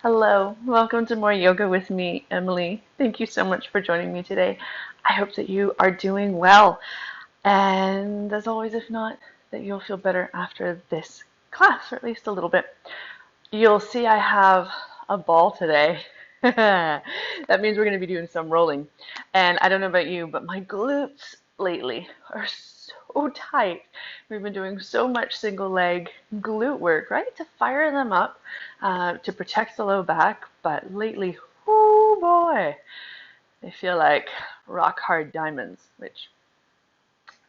Hello, welcome to more yoga with me, Emily. Thank you so much for joining me today. I hope that you are doing well. And as always, if not, that you'll feel better after this class, or at least a little bit. You'll see I have a ball today. That means we're going to be doing some rolling. And I don't know about you, but my glutes lately are so tight. We've been doing so much single leg glute work, right? To fire them up, to protect the low back. But lately, oh boy, they feel like rock hard diamonds, which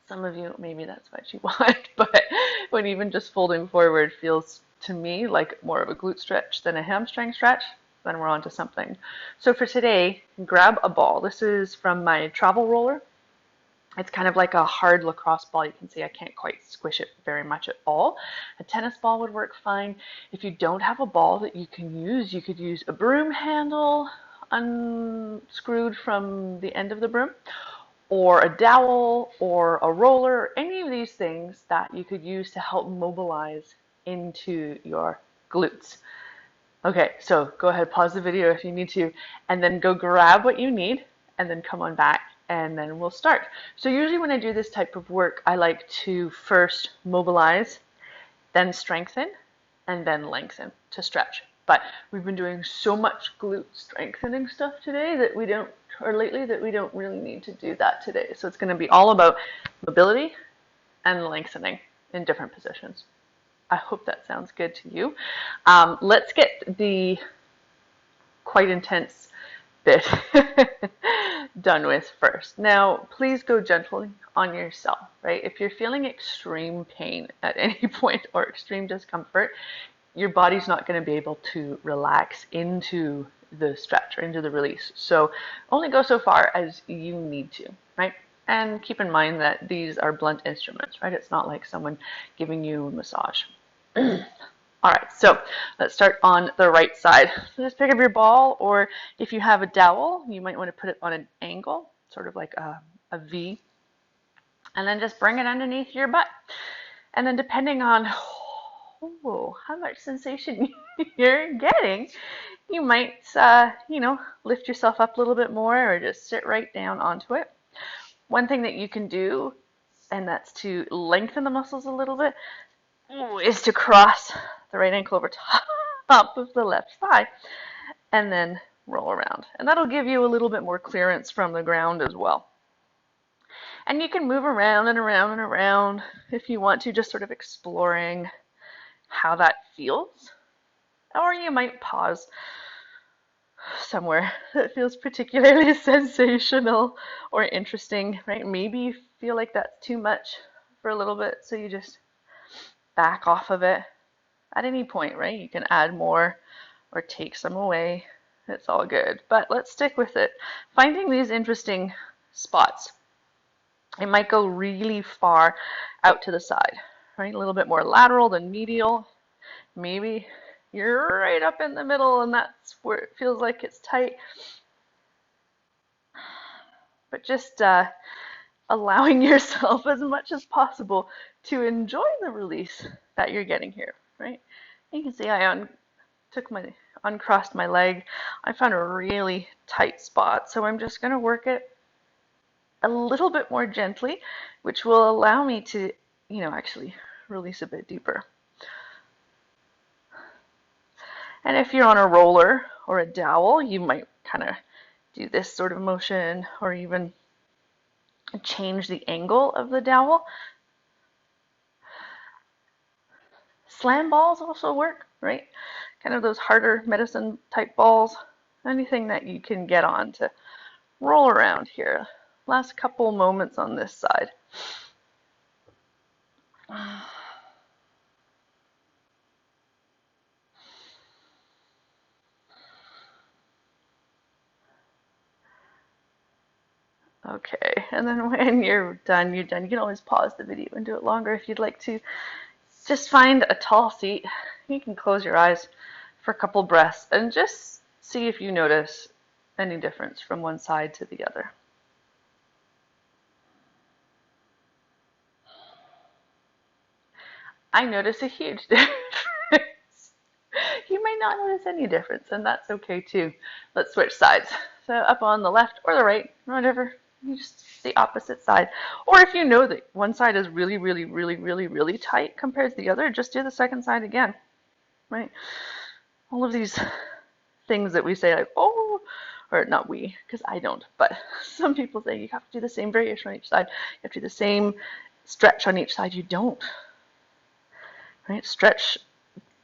some of you, maybe that's what you want, but when even just folding forward feels to me like more of a glute stretch than a hamstring stretch, then we're on to something. So for today, grab a ball. This is from my travel roller. It's kind of like a hard lacrosse ball. You can see I can't quite squish it very much at all. A tennis ball would work fine. If you don't have a ball that you can use, you could use a broom handle unscrewed from the end of the broom, or a dowel or a roller, any of these things that you could use to help mobilize into your glutes. Okay, so go ahead, pause the video if you need to, and then go grab what you need, and then come on back, and then we'll start. So usually when I do this type of work, I like to first mobilize, then strengthen, and then lengthen to stretch. But we've been doing so much glute strengthening stuff today that we don't, or lately, that we don't really need to do that today. So it's going to be all about mobility and lengthening in different positions. I hope that sounds good to you. Let's get the quite intense bit done with first. Now, please go gently on yourself, right? If you're feeling extreme pain at any point or extreme discomfort, your body's not going to be able to relax into the stretch or into the release. So only go so far as you need to, right? And keep in mind that these are blunt instruments, right? It's not like someone giving you a massage. All right, so let's start on the right side. So just pick up your ball, or if you have a dowel, you might want to put it on an angle, sort of like a V, and then just bring it underneath your butt. And then depending on how much sensation you're getting, you might, lift yourself up a little bit more or just sit right down onto it. One thing that you can do, and that's to lengthen the muscles a little bit, is to cross the right ankle over top of the left thigh and then roll around. And that'll give you a little bit more clearance from the ground as well. And you can move around and around and around if you want to, just sort of exploring how that feels. Or you might pause somewhere that feels particularly sensational or interesting, right? Maybe you feel like that's too much for a little bit, so you just back off of it at any point, right? You can add more or take some away. It's all good, but let's stick with it. Finding these interesting spots. It might go really far out to the side, right? A little bit more lateral than medial. Maybe you're right up in the middle and that's where it feels like it's tight. But just allowing yourself as much as possible to enjoy the release that you're getting here, right? You can see I uncrossed my leg. I found a really tight spot, so I'm just going to work it a little bit more gently, which will allow me to, actually release a bit deeper. And if you're on a roller or a dowel, you might kind of do this sort of motion or even change the angle of the dowel. Slam balls also work, right? Kind of those harder medicine type balls. Anything that you can get on to roll around here. Last couple moments on this side. Okay, and then when you're done, you're done. You can always pause the video and do it longer if you'd like to. Just find a tall seat. You can close your eyes for a couple breaths and just see if you notice any difference from one side to the other. I notice a huge difference. You might might not notice any difference, and that's okay too. Let's switch sides. So up on the left or the right, whatever. You just the opposite side. Or if you know that one side is really, really, really, really, really tight compared to the other, just do the second side again, right? All of these things that we say like, oh, or not we, because I don't, but some people say you have to do the same variation on each side. You have to do the same stretch on each side. You don't, right? Stretch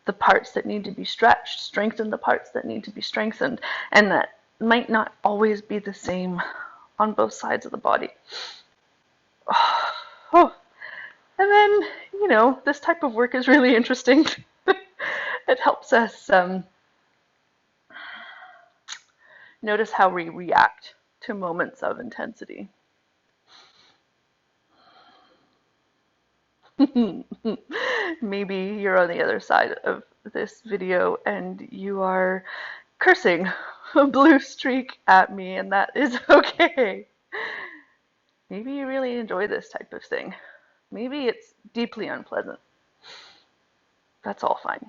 the parts that need to be stretched, strengthen the parts that need to be strengthened, and that might not always be the same on both sides of the body. Oh. And then, you know, this type of work is really interesting. It helps us notice how we react to moments of intensity. Maybe you're on the other side of this video and you are cursing a blue streak at me, and that is okay. Maybe you really enjoy this type of thing. Maybe it's deeply unpleasant. That's all fine.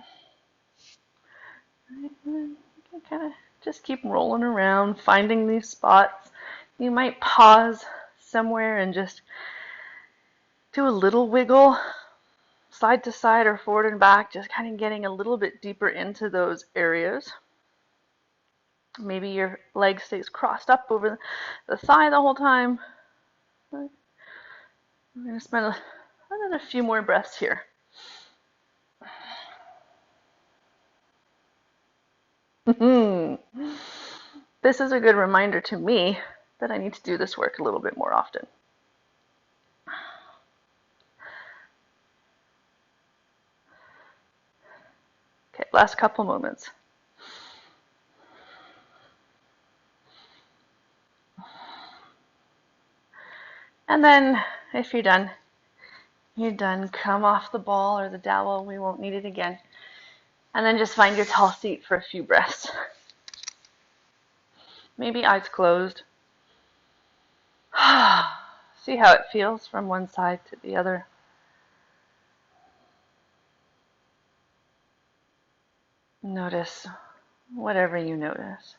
Kind of just keep rolling around, finding these spots. You might pause somewhere and just do a little wiggle, side to side or forward and back, just kind of getting a little bit deeper into those areas. Maybe your leg stays crossed up over the thigh the whole time. I'm going to spend another few more breaths here. This is a good reminder to me that I need to do this work a little bit more often. Okay, last couple moments. And then if you're done, come off the ball or the dowel. We won't need it again. And then just find your tall seat for a few breaths. Maybe eyes closed. See how it feels from one side to the other. Notice whatever you notice.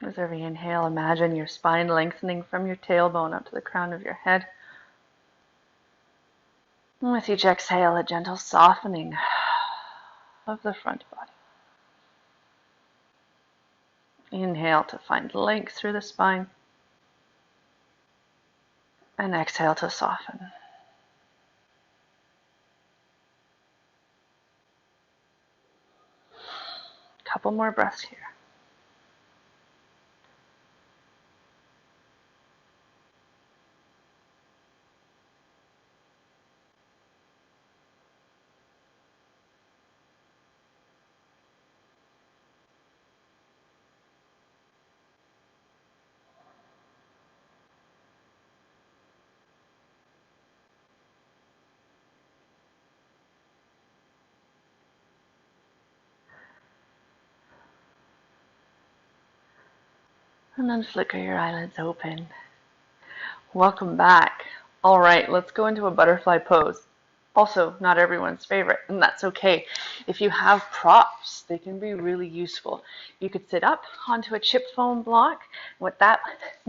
With every inhale, imagine your spine lengthening from your tailbone up to the crown of your head. And with each exhale, a gentle softening of the front body. Inhale to find length through the spine. And exhale to soften. Couple more breaths here. And then flicker your eyelids open. Welcome back. All right, let's go into a butterfly pose. Also, not everyone's favorite, and that's okay. If you have props, they can be really useful. You could sit up onto a chip foam block. What that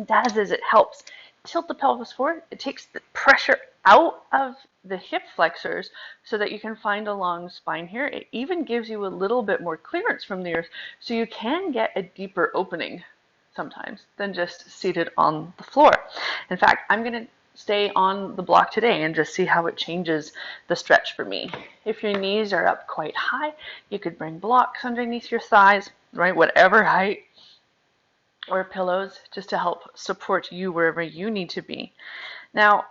does is it helps tilt the pelvis forward. It takes the pressure out of the hip flexors so that you can find a long spine here. It even gives you a little bit more clearance from the earth, so you can get a deeper opening sometimes than just seated on the floor. In fact, I'm going to stay on the block today and just see how it changes the stretch for me. If your knees are up quite high, you could bring blocks underneath your thighs, right, whatever height, or pillows just to help support you wherever you need to be. Now,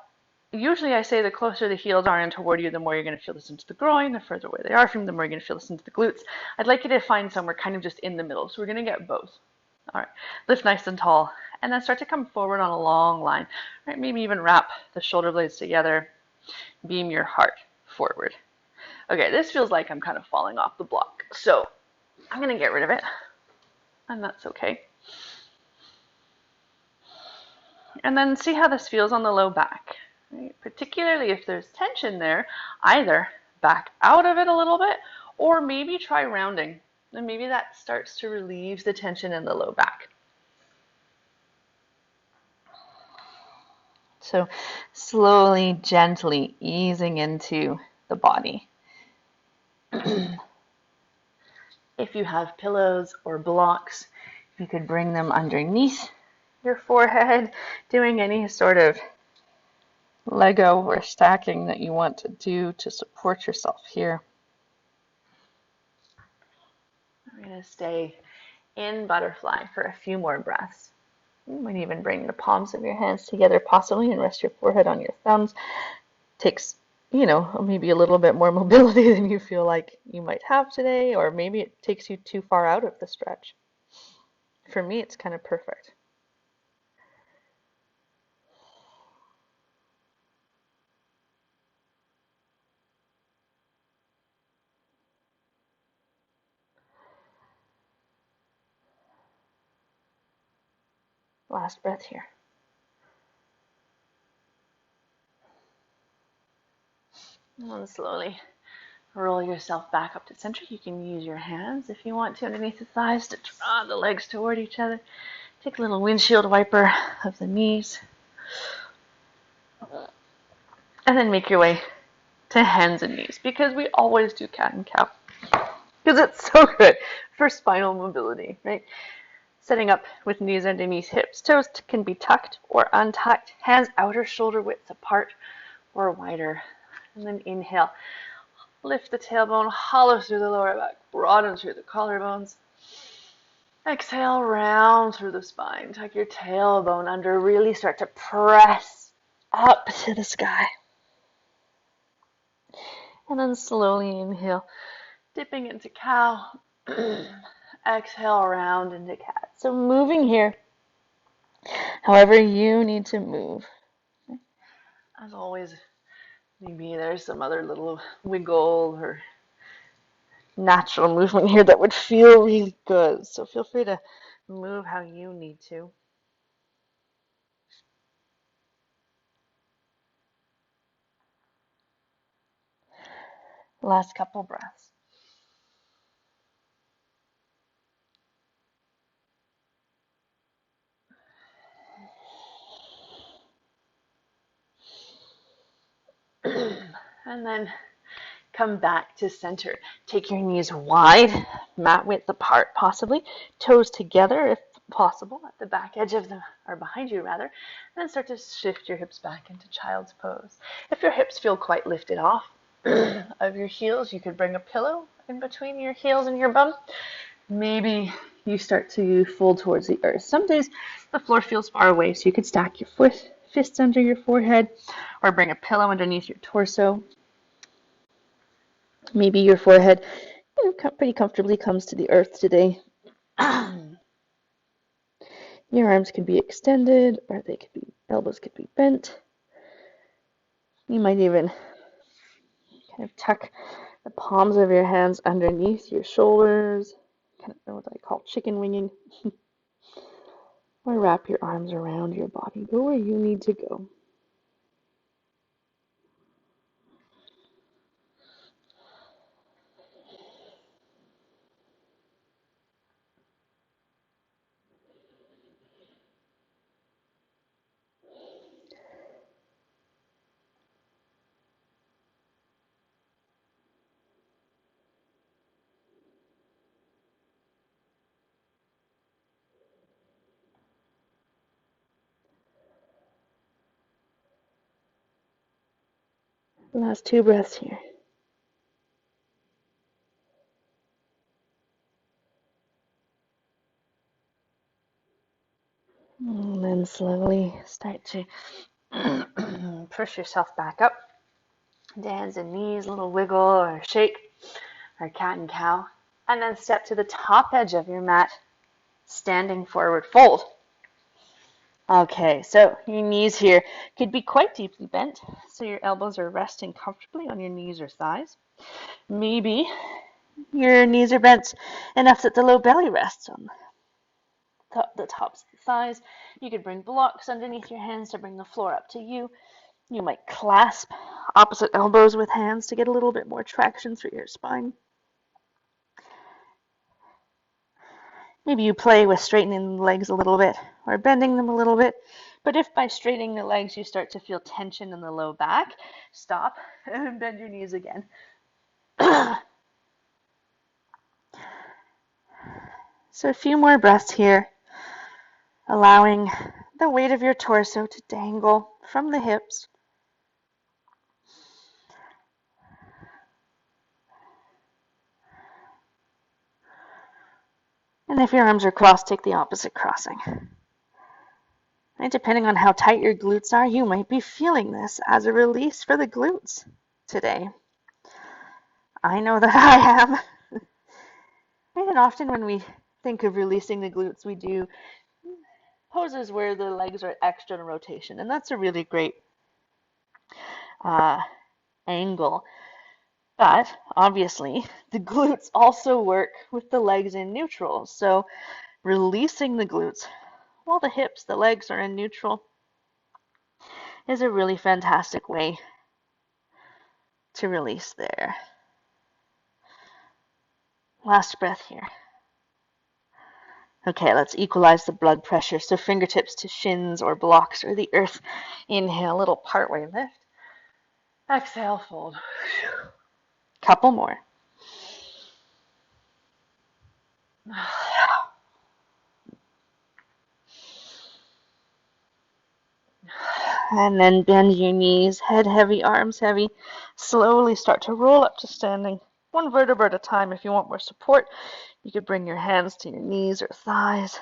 usually I say the closer the heels are in toward you, the more you're going to feel this into the groin. The further away they are from you, the more you're going to feel this into the glutes. I'd like you to find somewhere kind of just in the middle. So we're going to get both. All right, lift nice and tall, and then start to come forward on a long line. All right, maybe even wrap the shoulder blades together, beam your heart forward. Okay, this feels like I'm kind of falling off the block, so I'm going to get rid of it, and that's okay. And then see how this feels on the low back. Right? Particularly if there's tension there, either back out of it a little bit or maybe try rounding. And maybe that starts to relieve the tension in the low back. So slowly, gently easing into the body. If you have pillows or blocks, you could bring them underneath your forehead, doing any sort of Lego or stacking that you want to do to support yourself here. I'm going to stay in butterfly for a few more breaths. You might even bring the palms of your hands together possibly and rest your forehead on your thumbs. Takes, maybe a little bit more mobility than you feel like you might have today, or maybe it takes you too far out of the stretch. For me, it's kind of perfect. Last breath here. And slowly roll yourself back up to center. You can use your hands if you want to underneath the thighs to draw the legs toward each other. Take a little windshield wiper of the knees. And then make your way to hands and knees, because we always do cat and cow. Because it's so good for spinal mobility, right? Setting up with knees underneath hips. Toes can be tucked or untucked. Hands outer shoulder width apart or wider. And then inhale. Lift the tailbone, hollow through the lower back, broaden through the collarbones. Exhale, round through the spine. Tuck your tailbone under. Really start to press up to the sky. And then slowly inhale, dipping into cow. Exhale, round into cat. So moving here, however you need to move. As always, maybe there's some other little wiggle or natural movement here that would feel really good. So feel free to move how you need to. Last couple breaths. And then come back to center. Take your knees wide, mat width apart possibly, toes together if possible at the back edge of them, or behind you rather, and then start to shift your hips back into child's pose. If your hips feel quite lifted off of your heels, you could bring a pillow in between your heels and your bum. Maybe you start to fold towards the earth. Some days the floor feels far away, so you could stack your fists under your forehead or bring a pillow underneath your torso. Maybe your forehead, pretty comfortably comes to the earth today. Your arms can be extended, or elbows could be bent. You might even kind of tuck the palms of your hands underneath your shoulders, kind of what I call chicken winging, or wrap your arms around your body. Go where you need to go. Last 2 breaths here. And then slowly start to push yourself back up. Hands and knees, a little wiggle or shake, or cat and cow. And then step to the top edge of your mat, standing forward fold. Okay, so your knees here could be quite deeply bent, so your elbows are resting comfortably on your knees or thighs. Maybe your knees are bent enough that the low belly rests on them. the tops of the thighs. You could bring blocks underneath your hands to bring the floor up to you. You might clasp opposite elbows with hands to get a little bit more traction through your spine. Maybe you play with straightening the legs a little bit or bending them a little bit. But if by straightening the legs you start to feel tension in the low back, stop and bend your knees again. So a few more breaths here, allowing the weight of your torso to dangle from the hips. And if your arms are crossed, take the opposite crossing. And depending on how tight your glutes are, you might be feeling this as a release for the glutes today. I know that I am. And often when we think of releasing the glutes, we do poses where the legs are extra in rotation. And that's a really great angle. But obviously, the glutes also work with the legs in neutral. So releasing the glutes while the hips, the legs are in neutral is a really fantastic way to release there. Last breath here. Okay, let's equalize the blood pressure. So fingertips to shins or blocks or the earth. Inhale, little partway lift. Exhale, fold. Couple more. And then bend your knees, head heavy, arms heavy. Slowly start to roll up to standing. One vertebra at a time. If you want more support, you could bring your hands to your knees or thighs.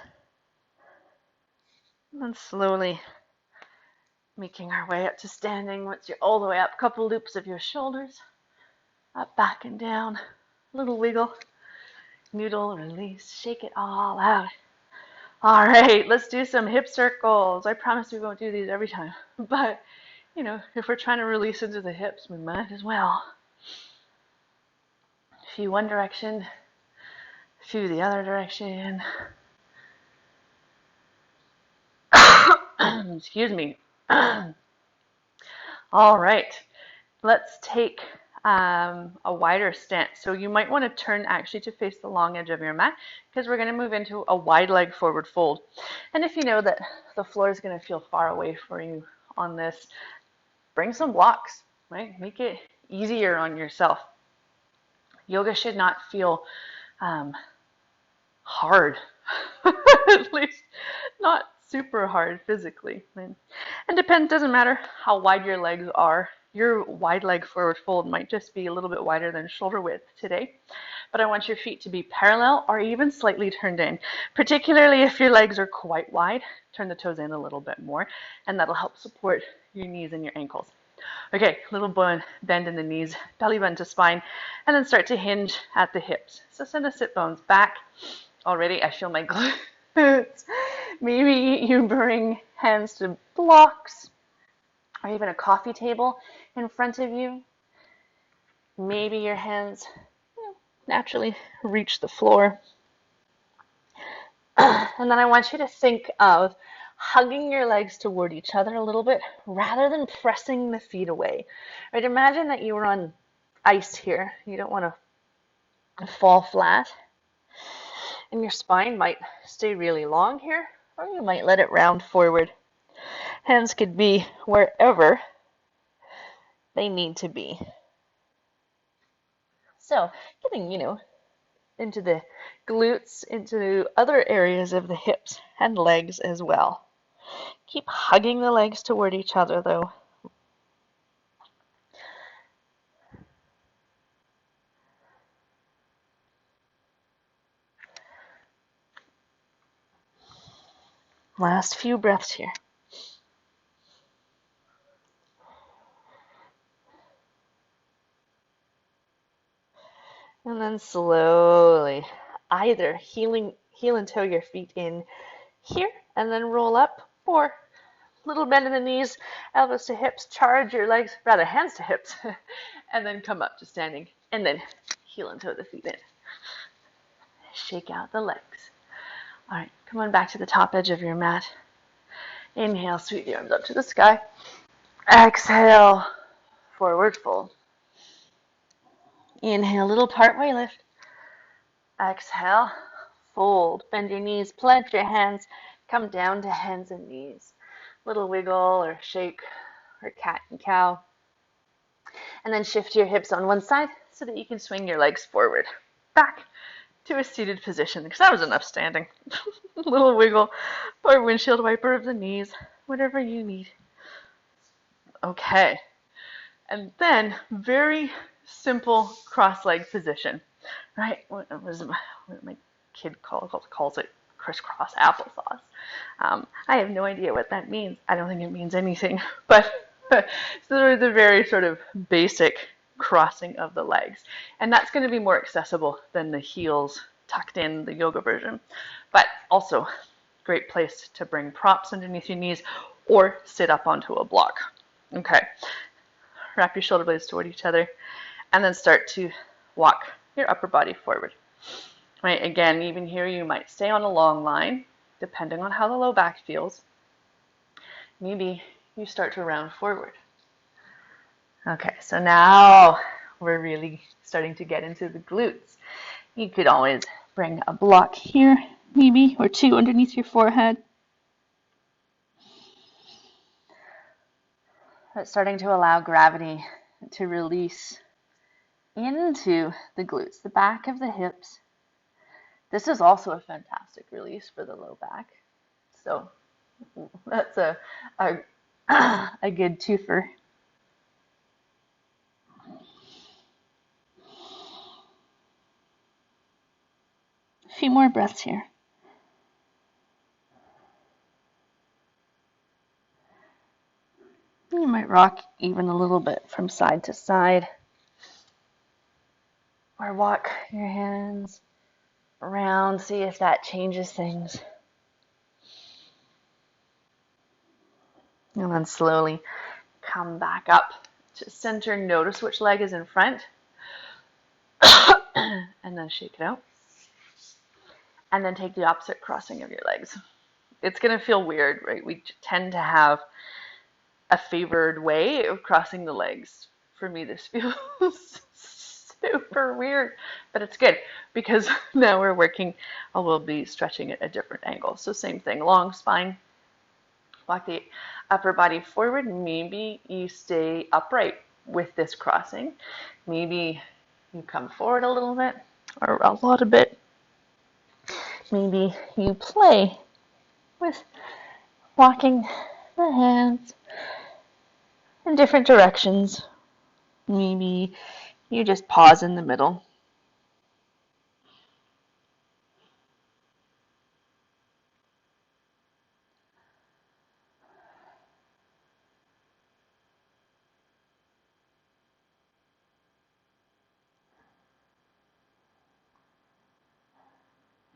And then slowly making our way up to standing. Once you're all the way up, couple loops of your shoulders. Up, back, and down. Little wiggle. Noodle, release, shake it all out. All right, let's do some hip circles. I promise we won't do these every time. But, you know, if we're trying to release into the hips, we might as well. A few one direction, a few the other direction. Excuse me. All right, let's take a wider stance. So you might want to turn actually to face the long edge of your mat because we're going to move into a wide leg forward fold. And if you know that the floor is going to feel far away for you on this, bring some blocks, right? Make it easier on yourself. Yoga should not feel hard, at least not super hard physically. And doesn't matter how wide your legs are. Your wide leg forward fold might just be a little bit wider than shoulder width today. But I want your feet to be parallel or even slightly turned in. Particularly if your legs are quite wide, turn the toes in a little bit more, and that'll help support your knees and your ankles. Okay, little bend in the knees, belly bend to spine, and then start to hinge at the hips. So send the sit bones back. Already I feel my glutes. Maybe you bring hands to blocks or even a coffee table in front of you. Maybe your hands naturally reach the floor. And then I want you to think of hugging your legs toward each other a little bit rather than pressing the feet away. Right? Imagine that you were on ice here. You don't want to fall flat. And your spine might stay really long here, or you might let it round forward. Hands could be wherever they need to be. So getting, into the glutes, into other areas of the hips and legs as well. Keep hugging the legs toward each other though. Last few breaths here. And then slowly, either heel and toe your feet in here and then roll up, or little bend in the knees, elbows to hips, charge your legs, rather hands to hips, and then come up to standing, and then heel and toe the feet in. Shake out the legs. All right, come on back to the top edge of your mat. Inhale, sweep the arms up to the sky. Exhale, forward fold. Inhale, little partway lift. Exhale, fold. Bend your knees, plant your hands, come down to hands and knees. Little wiggle or shake or cat and cow. And then shift your hips on one side so that you can swing your legs forward. Back to a seated position, because that was enough standing. Little wiggle or windshield wiper of the knees, whatever you need. Okay. And then very simple cross-leg position, right? What my kid calls it crisscross applesauce. I have no idea what that means. I don't think it means anything, but so the very sort of basic crossing of the legs. And that's going to be more accessible than the heels tucked in, the yoga version. But also, great place to bring props underneath your knees or sit up onto a block. Okay. Wrap your shoulder blades toward each other, and then start to walk your upper body forward. Right, again, even here you might stay on a long line, depending on how the low back feels. Maybe you start to round forward. Okay, so now we're really starting to get into the glutes. You could always bring a block here, maybe, or two underneath your forehead. But starting to allow gravity to release into the glutes, the back of the hips. This is also a fantastic release for the low back. So that's a good twofer. A few more breaths here. You might rock even a little bit from side to side, or walk your hands around, see if that changes things. And then slowly come back up to center. Notice which leg is in front. And then shake it out. And then take the opposite crossing of your legs. It's going to feel weird, right? We tend to have a favored way of crossing the legs. For me, this feels super weird, but it's good because now we're working, we'll be stretching at a different angle. So same thing, long spine, walk the upper body forward. Maybe you stay upright with this crossing. Maybe you come forward a little bit or a lot of bit. Maybe you play with walking the hands in different directions. Maybe you just pause in the middle.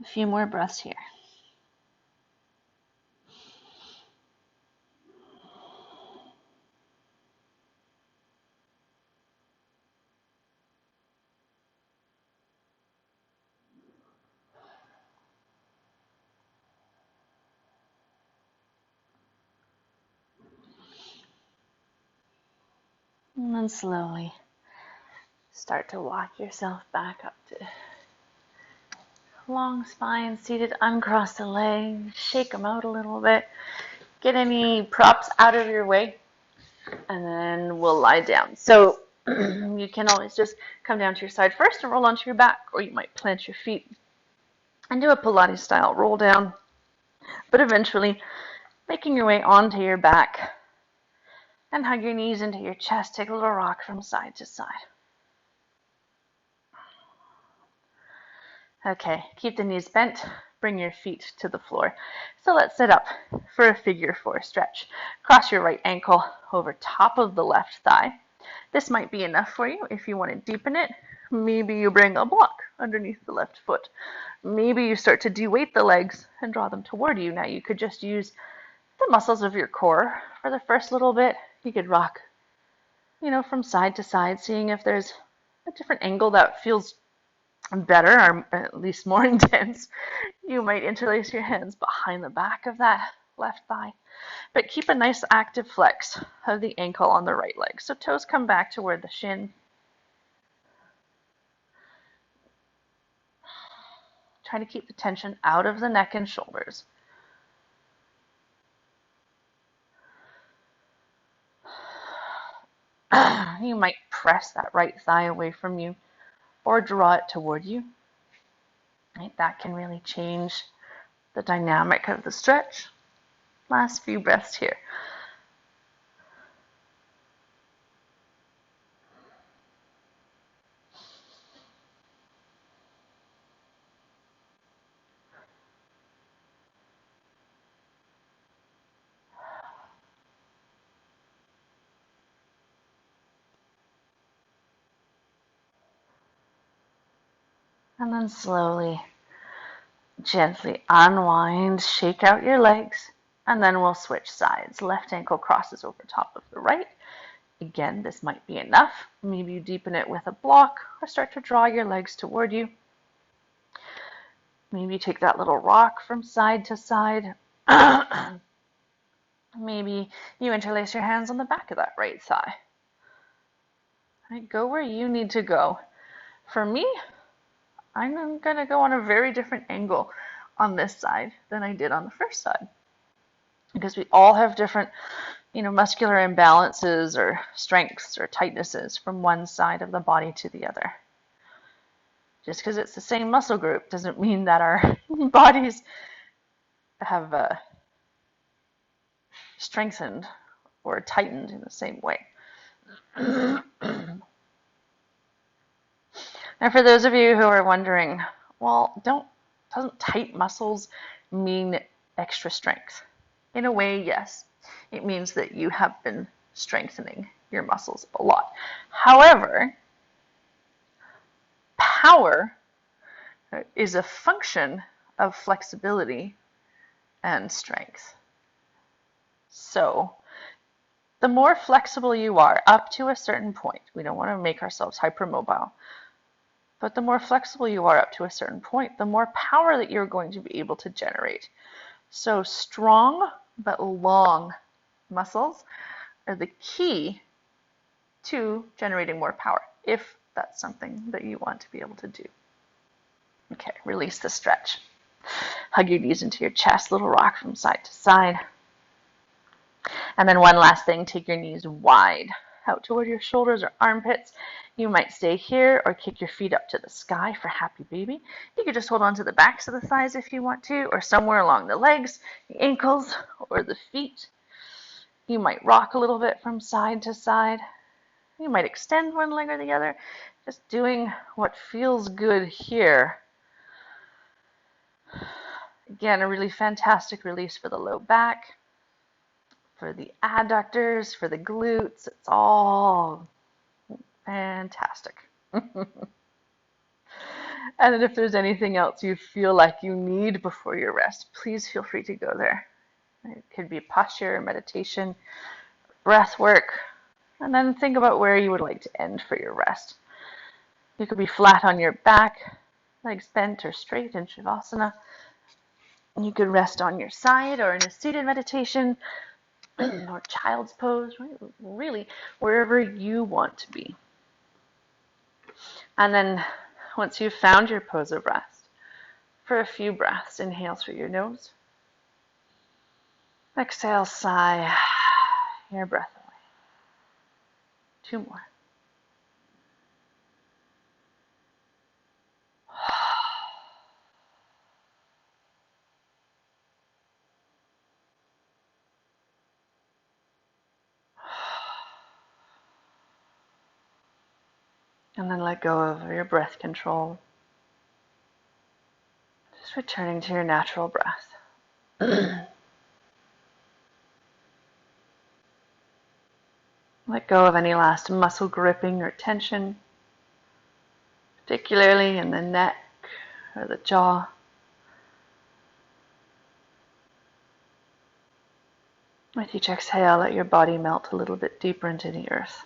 A few more breaths here. And then slowly start to walk yourself back up to long spine, seated, uncross the legs, shake them out a little bit. Get any props out of your way, and then we'll lie down. So you can always just come down to your side first and roll onto your back, or you might plant your feet and do a Pilates style roll down, but eventually making your way onto your back and hug your knees into your chest. Take a little rock from side to side. Okay, keep the knees bent, bring your feet to the floor. So let's sit up for a figure four stretch. Cross your right ankle over top of the left thigh. This might be enough for you if you want to deepen it. Maybe you bring a block underneath the left foot. Maybe you start to de-weight the legs and draw them toward you. Now you could just use the muscles of your core for the first little bit. You could rock, from side to side, seeing if there's a different angle that feels better, or at least more intense, you might interlace your hands behind the back of that left thigh. But keep a nice active flex of the ankle on the right leg. So toes come back toward the shin. Try to keep the tension out of the neck and shoulders. You might press that right thigh away from you or draw it toward you. Right? That can really change the dynamic of the stretch. Last few breaths here. And then slowly, gently unwind, shake out your legs, and then we'll switch sides. Left ankle crosses over top of the right. Again, this might be enough. Maybe you deepen it with a block or start to draw your legs toward you. Maybe you take that little rock from side to side. Maybe you interlace your hands on the back of that right thigh. Right, go where you need to go. For me, I'm going to go on a very different angle on this side than I did on the first side. Because we all have different, muscular imbalances or strengths or tightnesses from one side of the body to the other. Just because it's the same muscle group doesn't mean that our bodies have strengthened or tightened in the same way. Now, for those of you who are wondering, well, doesn't tight muscles mean extra strength? In a way, yes. It means that you have been strengthening your muscles a lot. However, power is a function of flexibility and strength. So, the more flexible you are up to a certain point, we don't want to make ourselves hypermobile, but the more flexible you are up to a certain point, the more power that you're going to be able to generate. So strong but long muscles are the key to generating more power, if that's something that you want to be able to do. Okay, release the stretch. Hug your knees into your chest, little rock from side to side. And then one last thing, take your knees wide out toward your shoulders or armpits. You might stay here or kick your feet up to the sky for happy baby. You could just hold on to the backs of the thighs if you want to, or somewhere along the legs, the ankles, or the feet. You might rock a little bit from side to side. You might extend one leg or the other, just doing what feels good here. Again, a really fantastic release for the low back, for the adductors, for the glutes. It's all fantastic. And then if there's anything else you feel like you need before your rest, please feel free to go there. It could be posture, meditation, breath work, and then think about where you would like to end for your rest. You could be flat on your back, legs bent or straight in Shavasana. You could rest on your side or in a seated meditation or child's pose, right? Really, wherever you want to be. And then once you've found your pose of rest, for a few breaths, inhale through your nose. Exhale, sigh your breath away. 2 more. And then let go of your breath control. Just returning to your natural breath. Let go of any last muscle gripping or tension, particularly in the neck or the jaw. With each exhale, let your body melt a little bit deeper into the earth.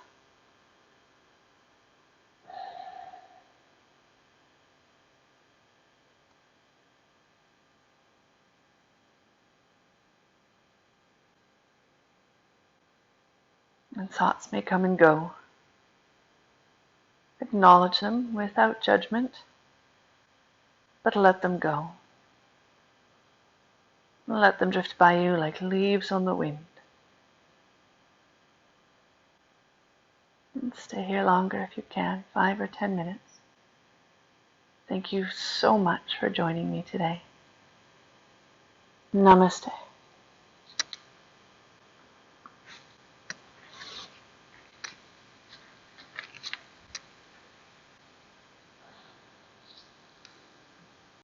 And thoughts may come and go. Acknowledge them without judgment, but let them go. Let them drift by you like leaves on the wind. And stay here longer if you can, 5 or 10 minutes. Thank you so much for joining me today. Namaste.